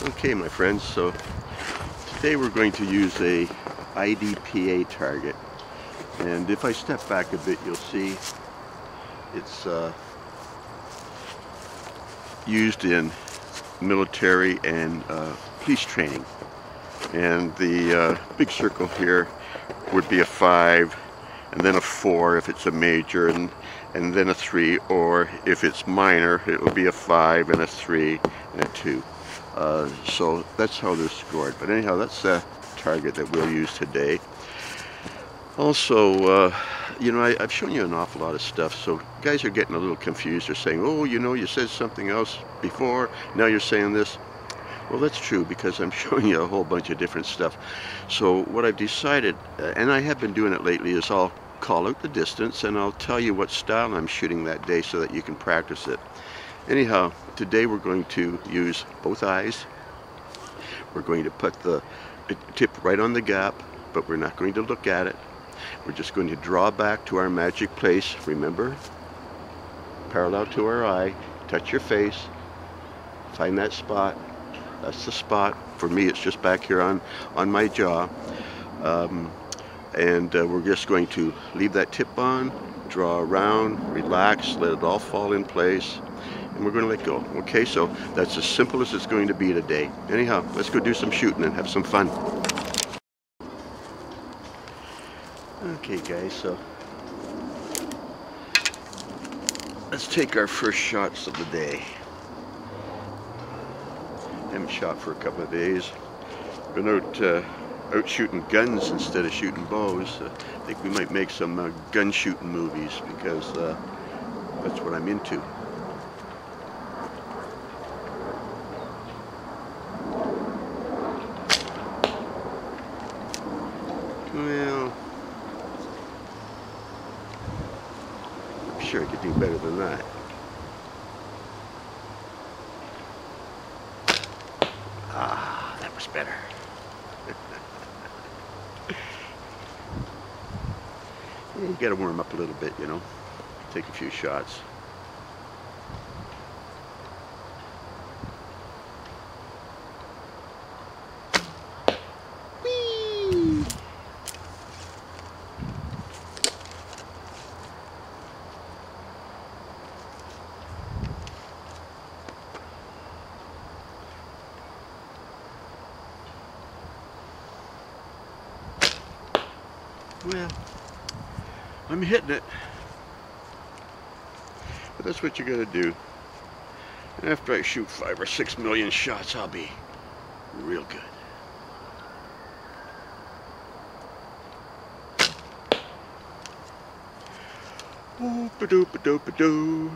Okay, my friends, so today we're going to use a IDPA target, and if I step back a bit, you'll see it's used in military and police training. And the big circle here would be a 5, and then a 4 if it's a major, and then a 3, or if it's minor, it will be a 5 and a 3 and a 2. So that's how they're scored. But anyhow, that's a target that we'll use today. Also, you know, I've shown you an awful lot of stuff, so guys are getting a little confused. They're saying, oh, you know, you said something else before, now you're saying this. Well, that's true, because I'm showing you a whole bunch of different stuff. So what I've decided, and I have been doing it lately, is I'll call out the distance and I'll tell you what style I'm shooting that day so that you can practice it. Anyhow, today we're going to use both eyes. We're going to put the tip right on the gap, but we're not going to look at it. We're just going to draw back to our magic place. Remember, parallel to our eye, touch your face, find that spot. That's the spot. For me, it's just back here on my jaw. We're just going to leave that tip on, draw around, relax, let it all fall in place, and we're going to let go. Okay, so that's as simple as it's going to be today. Anyhow, let's go do some shooting and have some fun. Okay, guys, so let's take our first shots of the day. Haven't shot for a couple of days. Been out shooting guns instead of shooting bows. I think we might make some gun shooting movies, because that's what I'm into. Well, I'm sure I could do better than that. Ah, that was better. Yeah, you gotta warm up a little bit, you know. Take a few shots. Whee! Well, I'm hitting it, but that's what you gotta do. And after I shoot 5 or 6 million shots, I'll be real good. Oop-a-doop-a-doop-a-doo.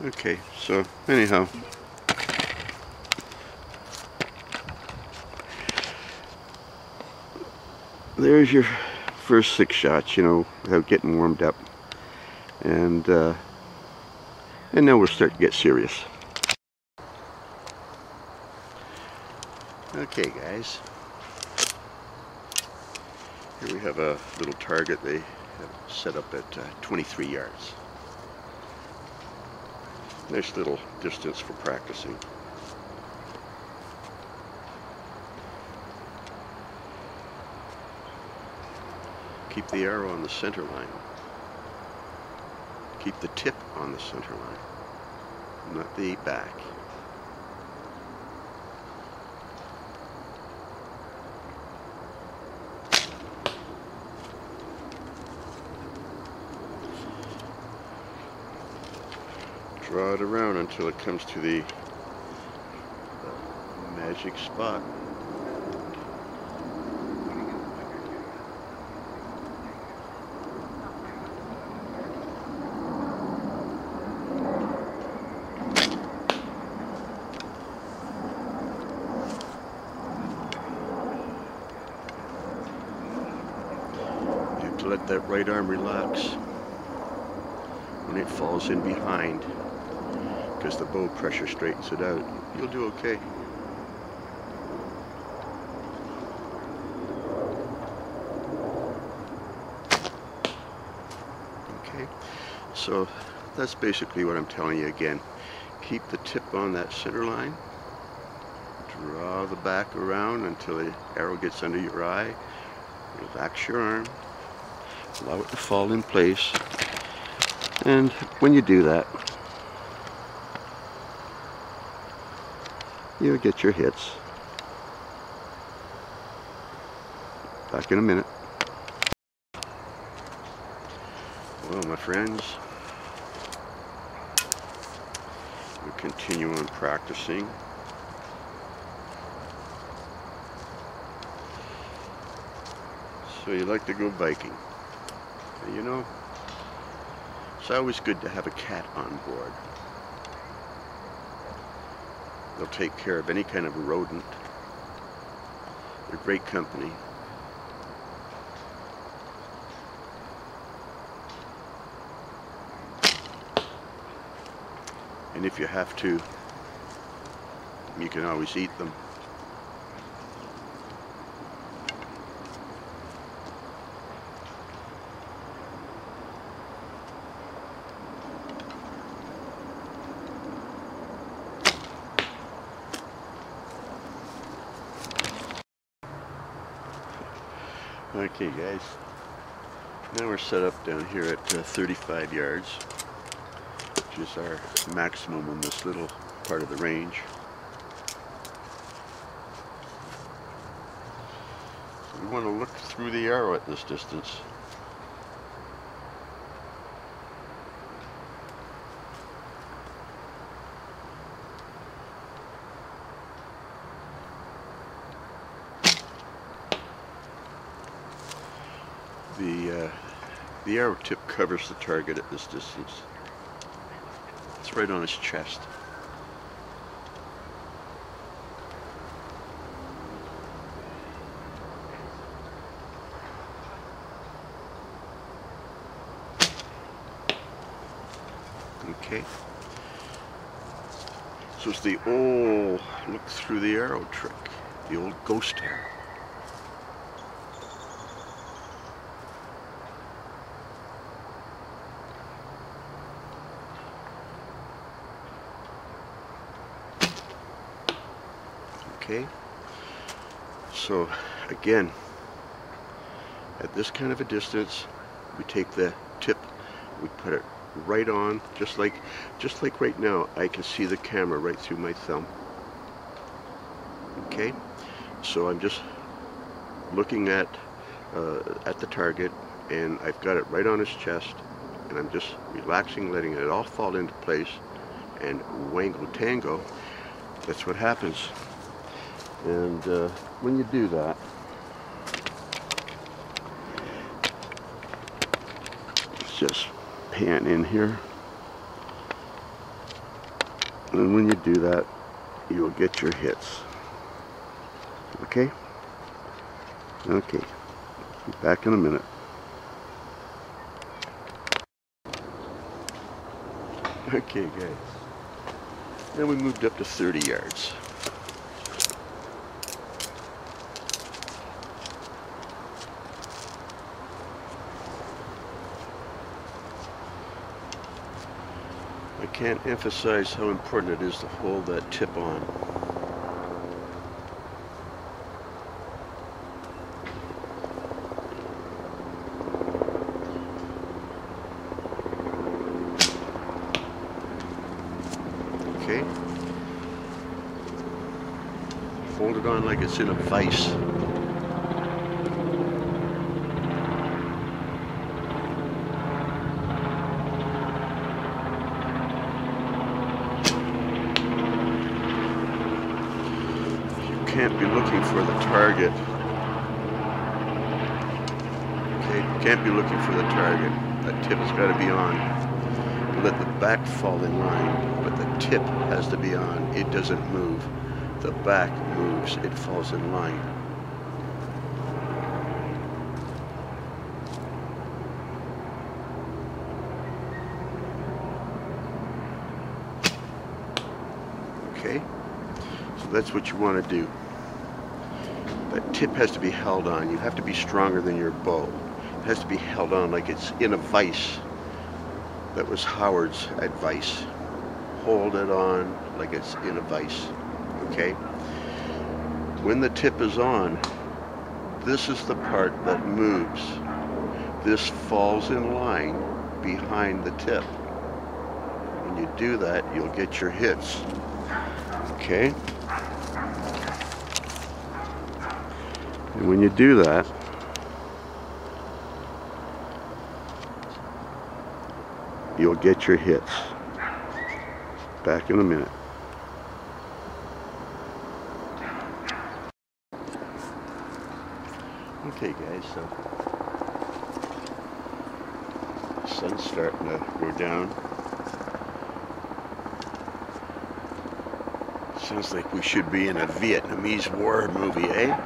Okay, so anyhow, there's your first 6 shots, you know, without getting warmed up. And now we'll start to get serious. Okay, guys. Here we have a little target they have set up at 23 yards. Nice little distance for practicing. Keep the arrow on the center line. Keep the tip on the center line, not the back. Draw it around until it comes to the magic spot. You have to let that right arm relax when it falls in behind, because the bow pressure straightens it out. You'll do okay. So that's basically what I'm telling you again. Keep the tip on that center line. Draw the back around until the arrow gets under your eye. Relax your arm. Allow it to fall in place. And when you do that, you'll get your hits. Back in a minute. Well, my friends, we continue on practicing. So you like to go biking. You know, it's always good to have a cat on board. They'll take care of any kind of rodent. They're great company. And if you have to, you can always eat them. Okay guys, now we're set up down here at 35 yards, which is our maximum in this little part of the range. So we want to look through the arrow at this distance. The arrow tip covers the target at this distance. It's right on his chest. Okay. So it's the old look through the arrow trick, the old ghost arrow. Okay, so again, at this kind of a distance, we take the tip, we put it right on, just like right now. I can see the camera right through my thumb. Okay, so I'm just looking at the target, and I've got it right on his chest, and I'm just relaxing, letting it all fall into place, and wango tango. That's what happens. And when you do that, let's just pan in here. And when you do that, you'll get your hits. Okay? Okay. Back in a minute. Okay, guys. Then we moved up to 30 yards. I can't emphasize how important it is to hold that tip on. Okay? Hold it on like it's in a vise. Can't be looking for the target. Okay, can't be looking for the target. That tip has got to be on. Let the back fall in line, but the tip has to be on. It doesn't move. The back moves, it falls in line. Okay, so that's what you want to do. That tip has to be held on. You have to be stronger than your bow. It has to be held on like it's in a vise. That was Howard's advice. Hold it on like it's in a vise, okay? When the tip is on, this is the part that moves. This falls in line behind the tip. When you do that, you'll get your hits, okay? And when you do that, you'll get your hits. Back in a minute. Okay guys, so the sun's starting to go down. Sounds like we should be in a Vietnamese War movie, eh?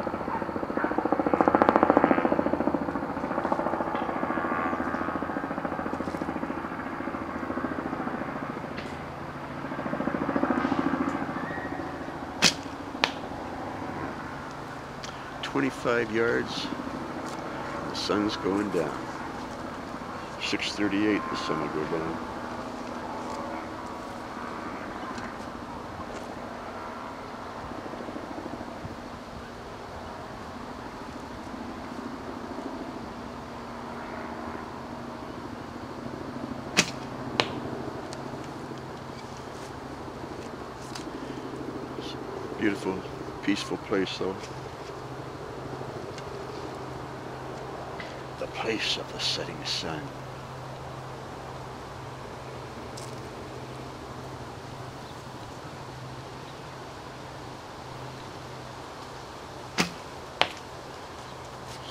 "25 yards, the sun's going down. 6:38, the sun will go down." It's a beautiful, peaceful place though. The place of the setting sun.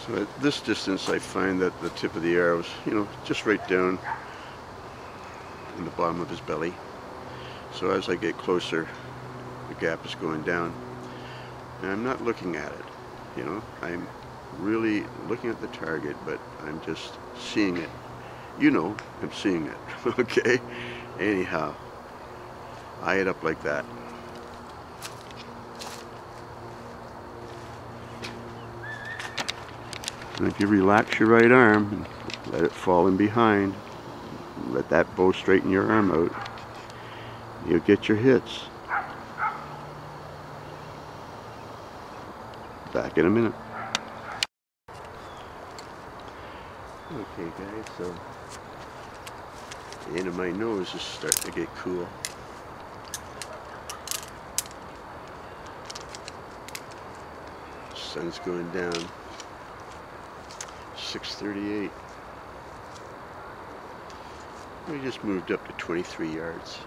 So at this distance I find that the tip of the arrow is, just right down in the bottom of his belly. So as I get closer, the gap is going down. And I'm not looking at it, I'm really looking at the target, but I'm just seeing it. I'm seeing it, okay? Anyhow, eye it up like that. And if you relax your right arm, and let it fall in behind, let that bow straighten your arm out, you'll get your hits. Back in a minute. Okay guys, so the end of my nose is starting to get cool. Sun's going down. 6:38. We just moved up to 23 yards.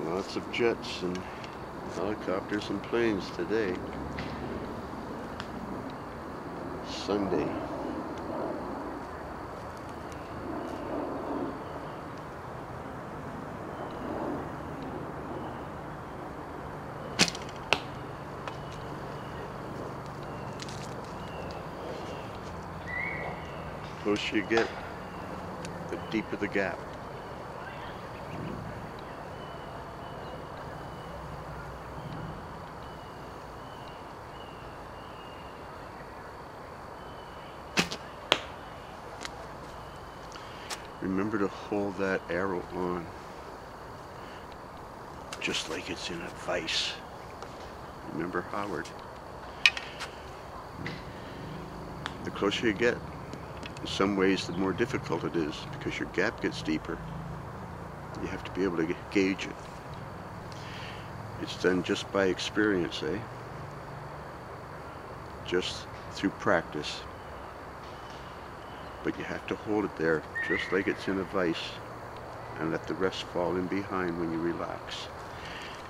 Lots of jets and helicopters and planes today. Sunday. The closer you get, the deeper the gap. Remember to hold that arrow on, just like it's in a vise. Remember Howard. The closer you get, in some ways the more difficult it is, because your gap gets deeper. You have to be able to gauge it. It's done just by experience, eh? Just through practice. But you have to hold it there, just like it's in a vise, and let the rest fall in behind when you relax.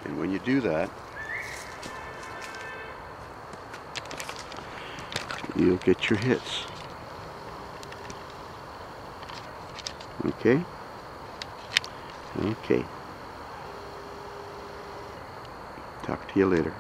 And when you do that, you'll get your hits. Okay? Okay. Talk to you later.